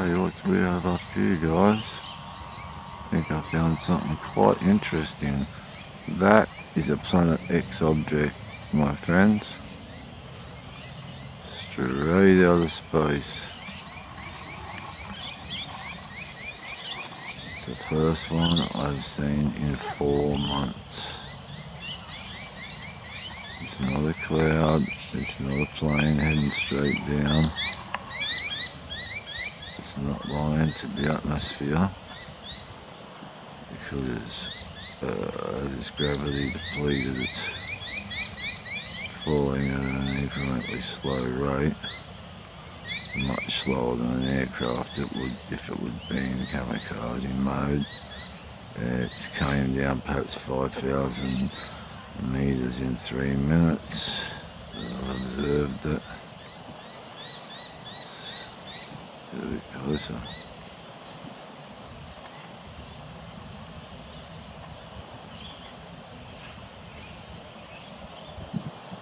tell you what we have up here, guys. I think I found something quite interesting. That is a Planet X object, my friends. Straight out of space. It's the first one I've seen in 4 months. It's not a cloud, it's not a plane heading straight down. It's not lying to the atmosphere because as gravity depleted, it's falling at an incrementally slow rate, much slower than an aircraft it would if it would be in kamikaze mode. It came down perhaps 5,000 meters in 3 minutes. I observed it. Get a bit closer.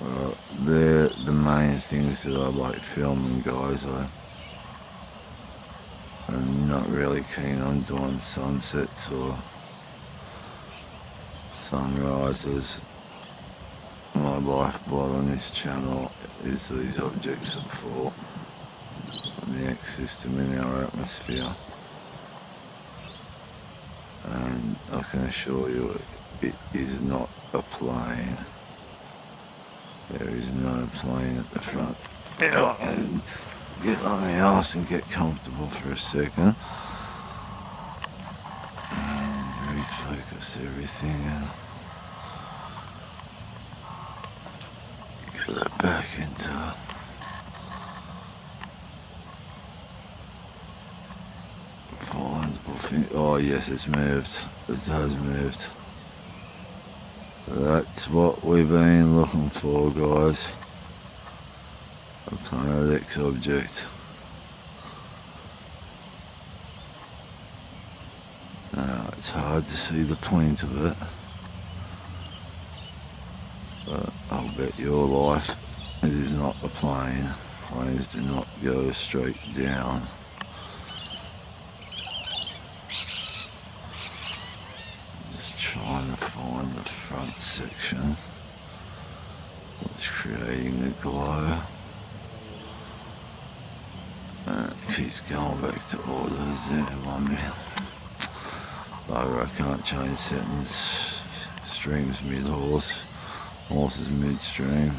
Well, they're the main things that I like filming, guys. I'm not really keen on doing sunsets or sunrises. My lifeblood on this channel is these objects that fall on the X system in our atmosphere, and I can assure you it is not a plane. There is no plane at the front. Yeah, and get on the arse and get comfortable for a second and refocus everything and get that back into findable thing. Oh yes, it's moved. It has moved. That's what we've been looking for, guys. A Planet X object. Now, it's hard to see the point of it, but I'll bet your life it is not a plane. Planes do not go straight down. Just trying to find the front section. What's creating the glow. And it keeps going back to orders there, my man. Bugger, I can't change settings. Streams mid-horse. Horse is midstream.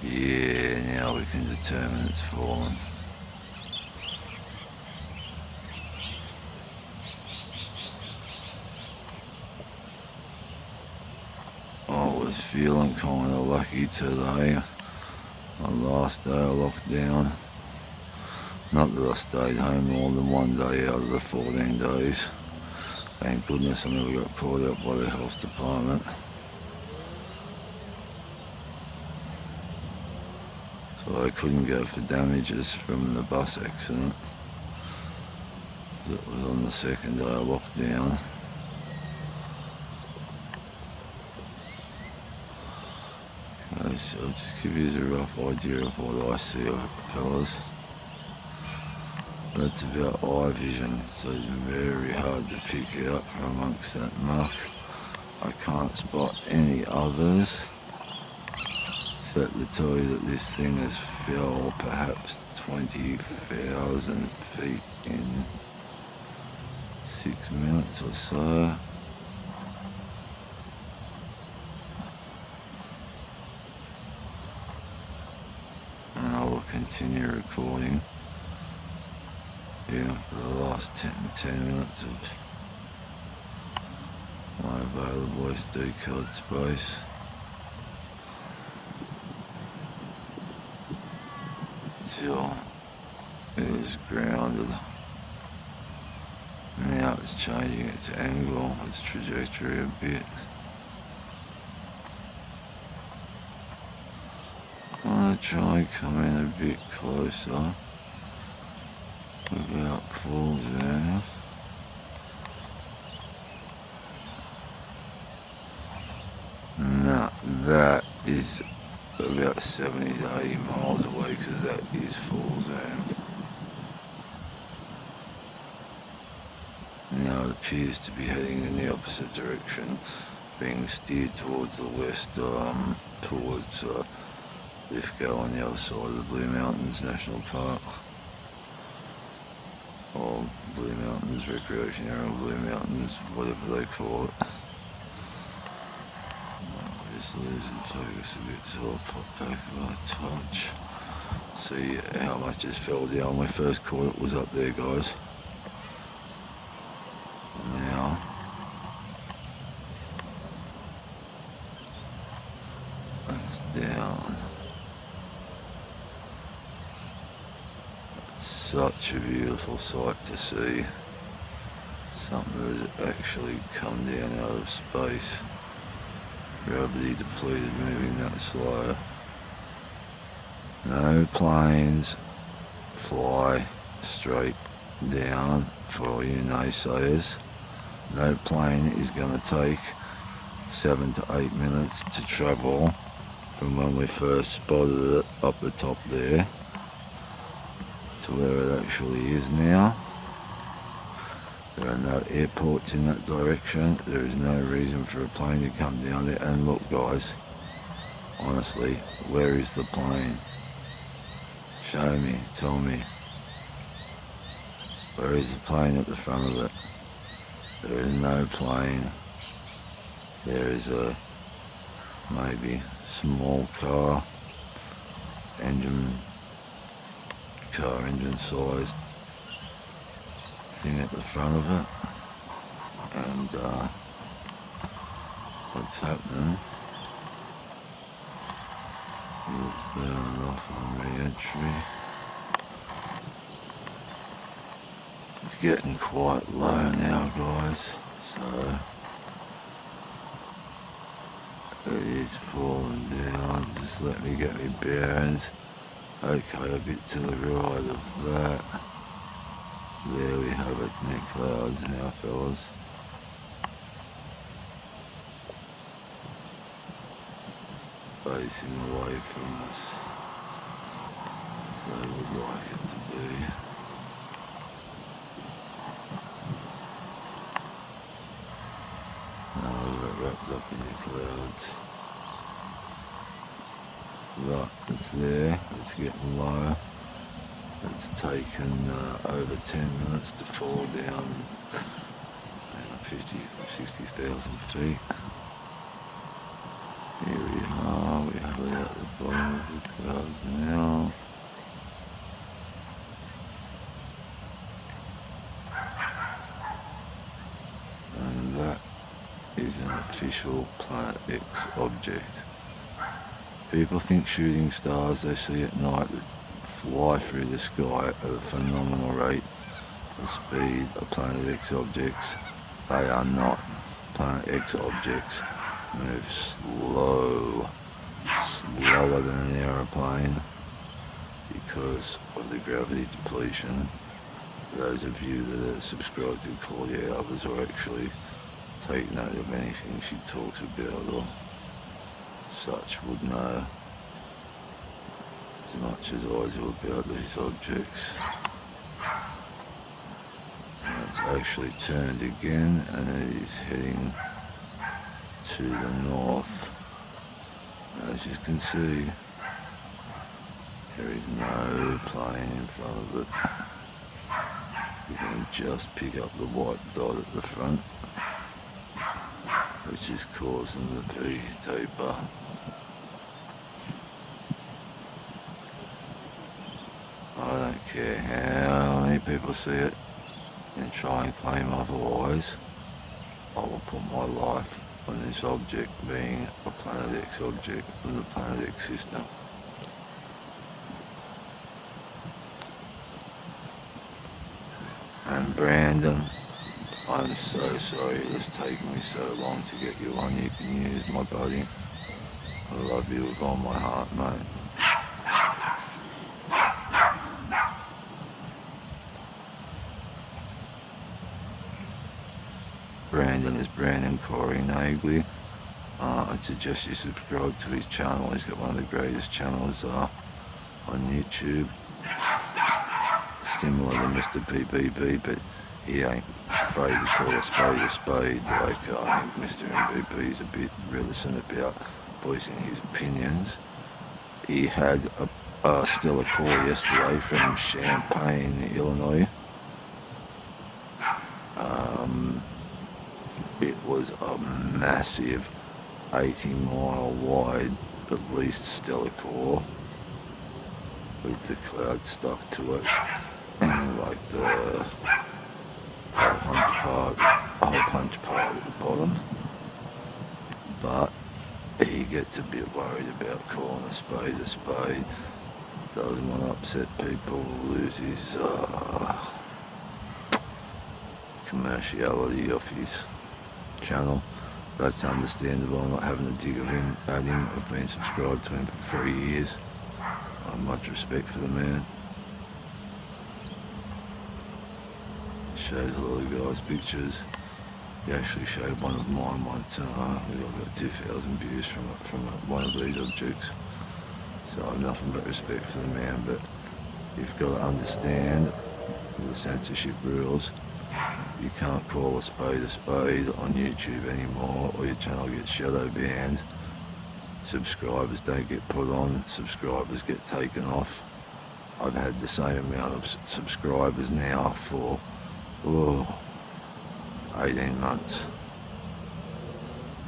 Yeah, now we can determine it's fallen. I was feeling kind of lucky today. My last day of lockdown. Not that I stayed home more than 1 day out of the 14 days. Thank goodness I never got caught up by the health department. So I couldn't go for damages from the bus accident. It was on the 2nd day of lockdown. So I'll just give you a rough idea of what I see of it, fellas. That's about eye vision, so it's very hard to pick it up from amongst that muck. I can't spot any others, except to tell you that this thing has fell perhaps 20,000 feet in 6 minutes or so. And I will continue recording for the last 10 minutes of my available SD card space. Until it is grounded. Now it's changing its angle, its trajectory a bit. I'm going to try and come in a bit closer. About full there. Now that is a about 70 to 80 miles away because that is full zoom. Now it appears to be heading in the opposite direction, being steered towards the west, towards Lithgow on the other side of the Blue Mountains National Park. Or Blue Mountains Recreation Area, Blue Mountains, whatever they call it. We're just losing focus a bit, so I'll pop back by a touch. See how much just fell down. When I first caught it was up there, guys. Now it's down. It's such a beautiful sight to see. Something that has actually come down out of space. Gravity depleted, moving that slow. No planes fly straight down for all you naysayers. No plane is going to take 7 to 8 minutes to travel from when we first spotted it up the top there to where it actually is now. There are no airports in that direction. There is no reason for a plane to come down there. And look, guys, honestly, where is the plane? Show me, tell me. Where is the plane at the front of it? There is no plane. There is a maybe small car engine sized thing at the front of it. And what's happening? It's burning off on re-entry. It's getting quite low now, guys, so it is falling down. Just let me get me bearings. Okay, a bit to the right of that. There we have it, near clouds now, fellas. Facing away from us, as they would like it to be. Now we're wrapped up in the clouds. Right, it's there, it's getting low. It's taken over 10 minutes to fall down 60,000 feet. Here we are, we have it at the bottom of the clouds now. And that is an official Planet X object. People think shooting stars they see at night that fly through the sky at a phenomenal rate of speed are Planet X objects. They are not. Planet X objects move slower than an aeroplane because of the gravity depletion. Those of you that are subscribed to Claudia Albers will actually take note of anything she talks about or such would know as much as I do about these objects. And it's actually turned again and it is heading to the north. As you can see, there is no plane in front of it. You can just pick up the white dot at the front, which is causing the V taper. I don't care how many people see it and try and claim otherwise. I will put my life on this object being a Planet X object from the Planet X system. And Brandon, I'm so sorry it's taken me so long to get you one you can use, my buddy. I love you with all my heart, mate. Brandon is Brandon Corey Nagley. I'd suggest you subscribe to his channel. He's got one of the greatest channels on YouTube, similar to Mr. PBB, but he ain't afraid to call a spade. Like I think Mr. MVP is a bit reticent about voicing his opinions. He had still a call yesterday from Champaign, Illinois. It was a massive 80-mile wide, at least stellar core, with the cloud stuck to it, and like the whole punch part at the bottom. But he gets a bit worried about calling a spade. Doesn't want to upset people, lose his commerciality off his channel. That's understandable. I'm not having a dig at him. I've been subscribed to him for 3 years. I have much respect for the man. Shows a lot of guys' pictures. He actually showed one of mine once, and we got 2,000 views from one of these objects. So I have nothing but respect for the man, but you've got to understand the censorship rules. You can't call a spade on YouTube anymore, or your channel gets shadow banned. Subscribers don't get put on, subscribers get taken off. I've had the same amount of subscribers now for 18 months.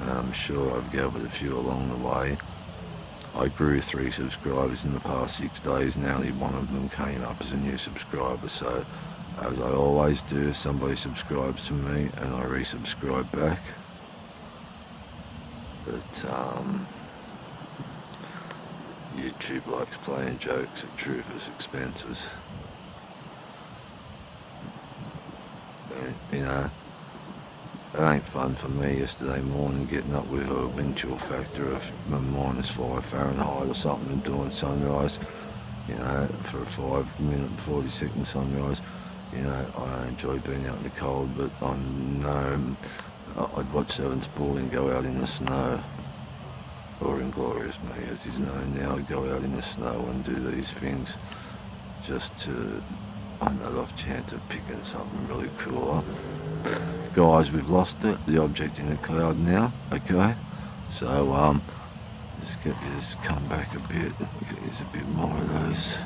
And I'm sure I've gathered a few along the way. I grew 3 subscribers in the past 6 days, and only one of them came up as a new subscriber. So, as I always do, somebody subscribes to me and I resubscribe back. But YouTube likes playing jokes at troopers' expenses. And, you know, it ain't fun for me yesterday morning getting up with a wind chill factor of -5 Fahrenheit or something and doing sunrise, you know, for a 5-minute and 40-second sunrise. You know, I enjoy being out in the cold, but I'd watch 7 Sport and go out in the snow, or Inglorious Me as he's known now. I'd go out in the snow and do these things just to, on that off chance of picking something really cool up. Guys, we've lost the object in the cloud now, okay? So, just come back a bit, there's a bit more of those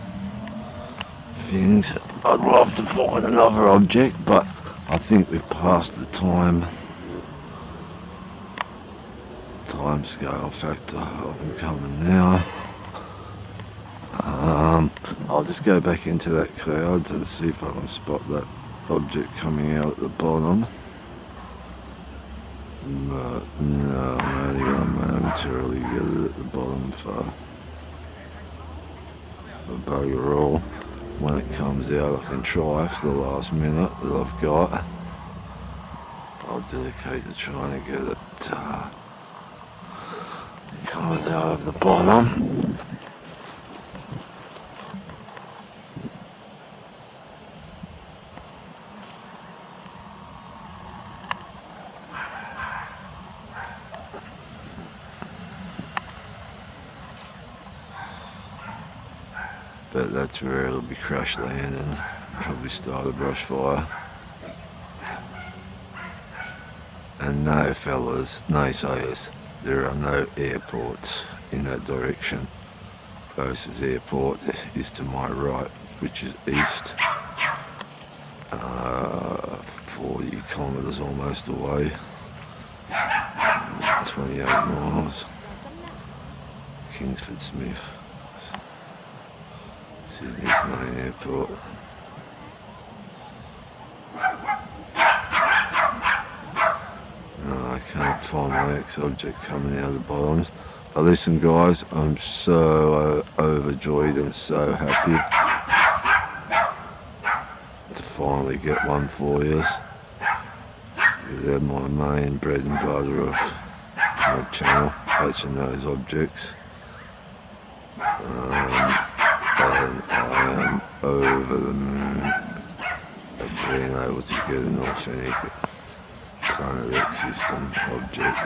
things. I'd love to find another object, but I think we've passed the time scale factor of them coming now. I'll just go back into that clouds and see if I can spot that object coming out at the bottom. But no, I'm only going to momentarily get it at the bottom for bugger all. When it comes out, I can try for the last minute that I've got. I'll dedicate to trying to get it coming out of the bottom. But that's where it'll be crash land and probably start a brush fire. And no fellas, naysayers, there are no airports in that direction. Closest airport is to my right, which is east, 40 kilometres almost away, 28 miles, Kingsford Smith, Sydney's main airport. I can't find my ex-object coming out of the bottoms. But listen guys, I'm so overjoyed and so happy to finally get one for you. They're my main bread and butter of my channel, catching those objects. And I am over the moon of being able to get an authentic Planet X system object.